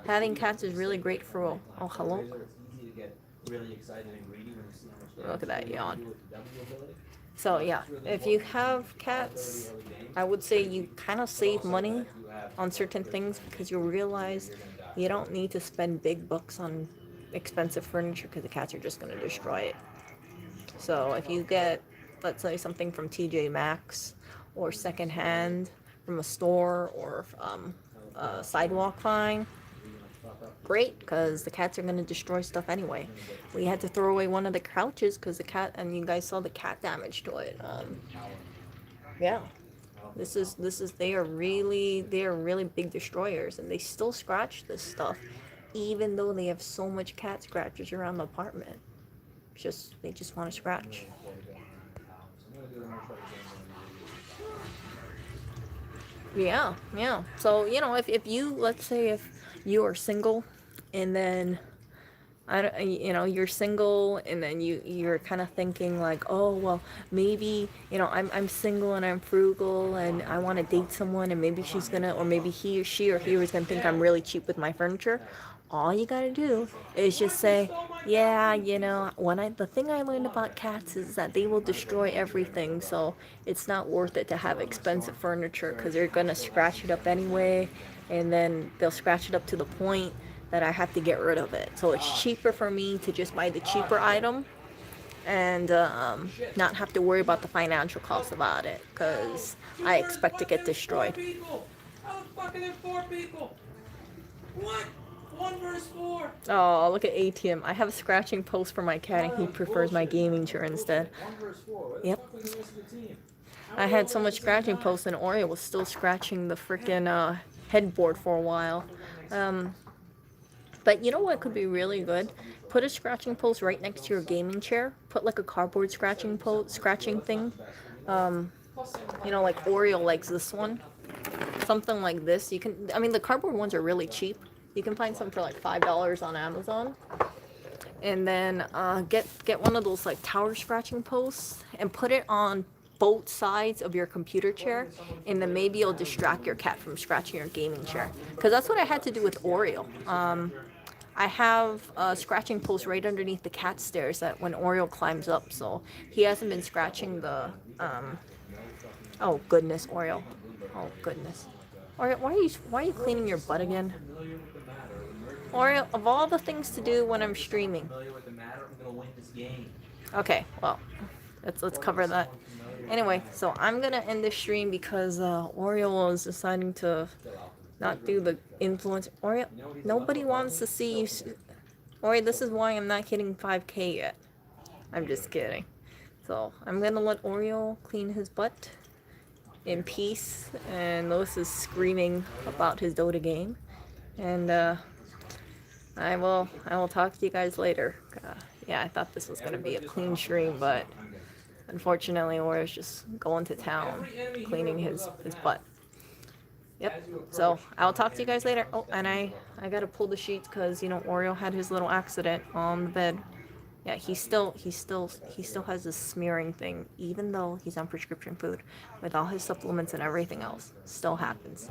Speaker 1: Having cats is really great for, oh, hello. Look at that yawn. So yeah, if you have cats, I would say you kind of save money on certain things, because you'll realize you don't need to spend big bucks on expensive furniture because the cats are just going to destroy it. So if you get, let's say, something from TJ Maxx or secondhand from a store or sidewalk find, great, because the cats are going to destroy stuff anyway. We had to throw away one of the couches because the cat, and you guys saw the cat damage to it. Yeah, they are really big destroyers, and they still scratch this stuff even though they have so much cat scratches around the apartment. They just want to scratch. Yeah. So, if you, let's say if you are single, and then you're single, and then you're kind of thinking like, oh well, maybe I'm single and I'm frugal and I want to date someone, and maybe she's gonna, or maybe she or he was gonna think I'm really cheap with my furniture. All you gotta do is just say, yeah, the thing I learned about cats is that they will destroy everything, so it's not worth it to have expensive furniture because they're gonna scratch it up anyway, and then they'll scratch it up to the point that I have to get rid of it. So it's cheaper for me to just buy the cheaper item and not have to worry about the financial cost about it, because I expect to get destroyed.
Speaker 2: How the fuck are there 4 people? What? 1 versus 4.
Speaker 1: Oh, look at ATM. I have a scratching post for my cat, and he prefers my gaming chair instead.
Speaker 2: 1 versus 4. Where the
Speaker 1: Yep.
Speaker 2: fuck was the rest of the team?
Speaker 1: I had so much scratching posts, and Oreo was still scratching the freaking headboard for a while. But you know what could be really good? Put a scratching post right next to your gaming chair. Put like a cardboard scratching thing. You know, like Oreo likes this one. Something like this. You can. I mean, the cardboard ones are really cheap. You can find some for like $5 on Amazon. And then get one of those like tower scratching posts and put it on both sides of your computer chair, and then maybe it'll distract your cat from scratching your gaming chair. Because that's what I had to do with Oreo. I have a scratching post right underneath the cat stairs that when Oreo climbs up, so he hasn't been scratching the oh goodness, Oreo. Oh goodness. Oreo, why are you cleaning your butt again? Oreo, of all the things to do when I'm streaming. Okay, well, let's cover that. Anyway, so I'm gonna end the stream because Oreo is deciding to not do the influence. Oreo, nobody wants to see you. Oreo, this is why I'm not hitting 5K yet. I'm just kidding. So I'm gonna let Oreo clean his butt in peace, and Lois is screaming about his Dota game, and I will talk to you guys later. Yeah, I thought this was gonna be a clean stream, but unfortunately, Oreo's just going to town, cleaning his butt. Yep. So I'll talk to you guys later. Oh, and I gotta pull the sheets because you know Oreo had his little accident on the bed. Yeah, he still has this smearing thing, even though he's on prescription food, with all his supplements and everything else. Still happens.